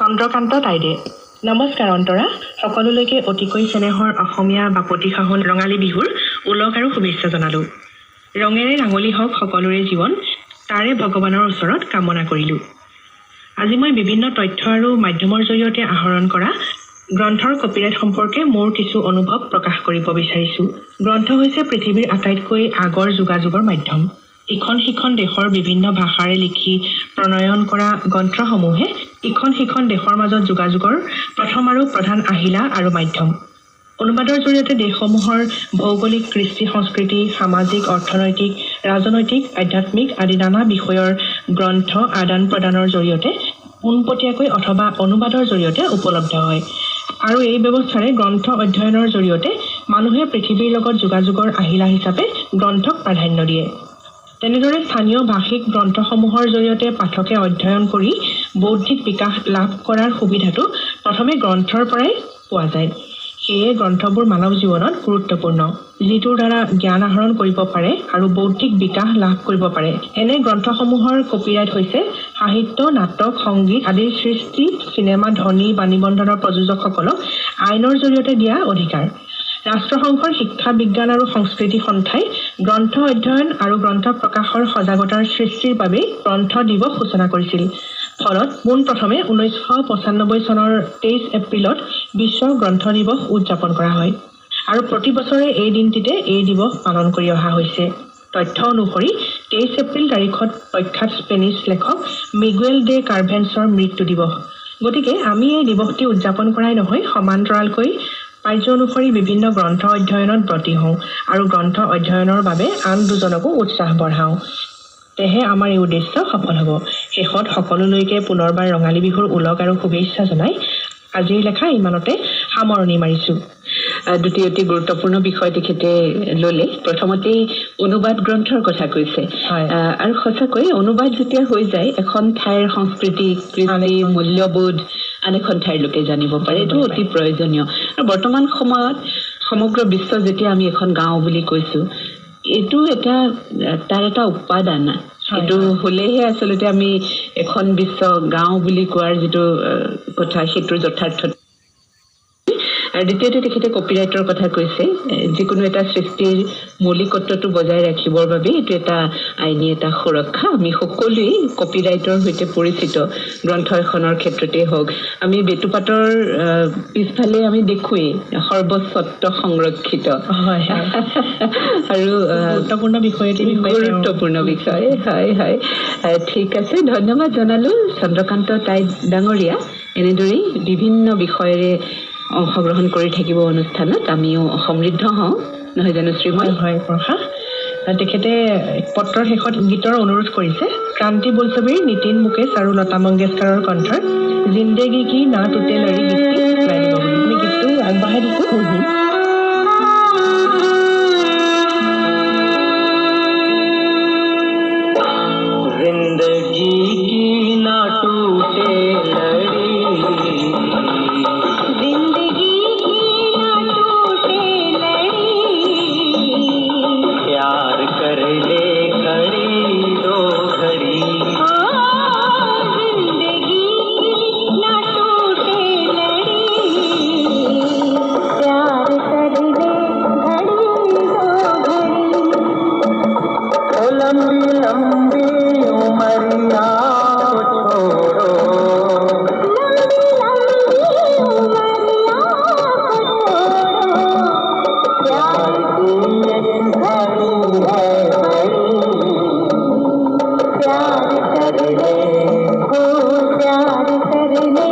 চন্দ্ৰকান্ত তাইদে। নমস্কাৰ অন্তৰা, সকলোলৈকে অতিকৈ চেনেহৰ অসমীয়া বাপতি সাহোন ৰঙালী বিহুৰ ওলগ আৰু শুভেচ্ছা জনালোঁ। ৰঙেৰে ৰাঙলী হওক সকলোৰে জীৱন, তাৰে ভগৱানৰ ওচৰত কামনা কৰিলোঁ। আজি মই বিভিন্ন তথ্য আৰু মাধ্যমৰ জৰিয়তে আহৰণ কৰা গ্ৰন্থৰ কপিৰাইট সম্পৰ্কে মোৰ কিছু অনুভৱ প্ৰকাশ কৰিব বিচাৰিছোঁ। গ্ৰন্থ হৈছে পৃথিৱীৰ আটাইতকৈ আগৰ যোগাযোগৰ মাধ্যম। ইখন সিখন দেশৰ বিভিন্ন ভাষাৰে লিখি প্ৰণয়ন কৰা গ্ৰন্থসমূহে ইখন সিখন দেশৰ মাজত যোগাযোগৰ প্ৰথম আৰু প্ৰধান আহিলা আৰু মাধ্যম। অনুবাদৰ জৰিয়তে দেশসমূহৰ ভৌগোলিক, কৃষ্টি সংস্কৃতি, সামাজিক, অৰ্থনৈতিক, ৰাজনৈতিক, আধ্যাত্মিক আদি নানা বিষয়ৰ গ্ৰন্থ আদান প্ৰদানৰ জৰিয়তে পোনপটীয়াকৈ অথবা অনুবাদৰ জৰিয়তে উপলব্ধ হয়। আৰু এই ব্যৱস্থাৰে গ্ৰন্থ অধ্যয়নৰ জৰিয়তে মানুহে পৃথিৱীৰ লগত যোগাযোগৰ আহিলা হিচাপে গ্ৰন্থক প্ৰাধান্য দিয়ে। তেনেদৰে স্থানীয় ভাষিক গ্ৰন্থসমূহৰ জৰিয়তে পাঠকে অধ্যয়ন কৰি বৌদ্ধিক বিকাশ লাভ কৰাৰ সুবিধাটো প্ৰথমে গ্ৰন্থৰ পৰাই পোৱা যায়। সেয়ে গ্ৰন্থবোৰ মানৱ জীৱনত গুৰুত্বপূৰ্ণ, যিটোৰ দ্বাৰা জ্ঞান আহৰণ কৰিব পাৰে আৰু বৌদ্ধিক বিকাশ লাভ কৰিব পাৰে। এনে গ্ৰন্থসমূহৰ কপিৰাইট হৈছে সাহিত্য, নাটক, সংগীত আদিৰ সৃষ্টি, চিনেমা, ধ্বনি, বাণীবন্ধনৰ প্ৰযোজকসকলক আইনৰ জৰিয়তে দিয়া অধিকাৰ। ৰাষ্ট্ৰসংঘৰ শিক্ষা, বিজ্ঞান আৰু সংস্কৃতি সন্থাই গ্ৰন্থ অধ্যয়ন আৰু গ্ৰন্থ প্ৰকাশৰ সজাগতাৰ সৃষ্টিৰ বাবে গ্ৰন্থ দিৱস সূচনা কৰিছিল। ফলত পোনপ্ৰথমে 1995 চনৰ 23 এপ্ৰিলত বিশ্ব গ্ৰন্থ দিৱস উদযাপন কৰা হয় আৰু প্ৰতি বছৰে এই দিনটিতে এই দিৱস পালন কৰি অহা হৈছে। তথ্য অনুসৰি 23 এপ্ৰিল তাৰিখত প্ৰখ্যাত স্পেনিছ লেখক মিগুৱেল ডে কাৰ্ভেন্সৰ মৃত্যু দিৱস। গতিকে আমি এই দিৱসটি উদযাপন কৰাই নহয়, সমান্তৰালকৈ কাৰ্য অনুসৰি বিভিন্ন গ্ৰন্থ অধ্যয়নত ব্ৰতী হওঁ আৰু গ্ৰন্থ অধ্যয়নৰ বাবে আন দুজনকো উৎসাহ বঢ়াওঁ। তেহে আমাৰ এই উদ্দেশ্য সফল হ'ব। শেষত সকলোলৈকে পুনৰবাৰ ৰঙালী বিহুৰ ওলগ আৰু শুভেচ্ছা জনাই আজিৰ লেখা ইমানতে সামৰণি মাৰিছোঁ। দুটি অতি গুৰুত্বপূৰ্ণ বিষয় তেখেতে ল'লে। প্ৰথমতেই অনুবাদ গ্ৰন্থৰ কথা কৈছে, আৰু সঁচাকৈ অনুবাদ যেতিয়া হৈ যায়, এখন ঠাইৰ সংস্কৃতি, কৃষ্টি, মূল্যবোধ আন এখন ঠাইৰ লোকে জানিব পাৰে। এইটো অতি প্ৰয়োজনীয়। আৰু বৰ্তমান সময়ত সমগ্ৰ বিশ্ব যেতিয়া আমি এখন গাঁও বুলি কৈছোঁ, এইটো তাৰ এটা উপাদান। এইটো হ'লেহে আচলতে আমি এখন বিশ্ব গাঁও বুলি কোৱাৰ যিটো কথা, সেইটোৰ যথাৰ্থ। আৰু দ্বিতীয়তে তেখেতে কপিৰাইটৰ কথা কৈছে। যিকোনো এটা সৃষ্টিৰ মৌলিকত্বটো বজাই ৰাখিবৰ বাবে এইটো এটা আইনী এটা সুৰক্ষা। আমি সকলোৱেই কপিৰাইটৰ সৈতে পৰিচিত। গ্ৰন্থ এখনৰ ক্ষেত্ৰতে হওক, আমি বেটুপাতৰ পিছফালে আমি দেখোৱেই সৰ্বস্বত্ব সংৰক্ষিত। আৰু গুৰুত্বপূৰ্ণ বিষয়। হয়। ঠিক আছে, ধন্যবাদ জনালোঁ চন্দ্ৰকান্ত তাই ডাঙৰীয়া। এনেদৰেই বিভিন্ন বিষয়েৰে অংশগ্ৰহণ কৰি থাকিব অনুষ্ঠানত। আমিও সমৃদ্ধ হওঁ, নহয় জানো শ্ৰীময়? হয় প্ৰভা। তেখেতে পত্ৰৰ শেষত গীতৰ অনুৰোধ কৰিছে। ক্ৰান্তি বোলছবিৰ নীতিন মুকেশ আৰু লতা মংগেশকাৰৰ কণ্ঠৰ জিন্দেগী কি না টুটে লৰি গীতটি গাই দিব বুলি আমি গীতটো আগবঢ়াই দিছোঁ। जिंदगी की ना टूटे लड़ी, जिंदगी की ना टूटे लड़ी, प्यार कर ले कड़ी दो घड़ी, जिंदगी की ना टूटे लड़ी, प्यार कर ले घड़ी दो घड़ी, लंबी लंबी उमरिया छोड़ो, लंबी लंबी उमरिया छोड़ो, प्यार की घड़ी है बड़ी, प्यार कर ले, हो प्यार कर ले।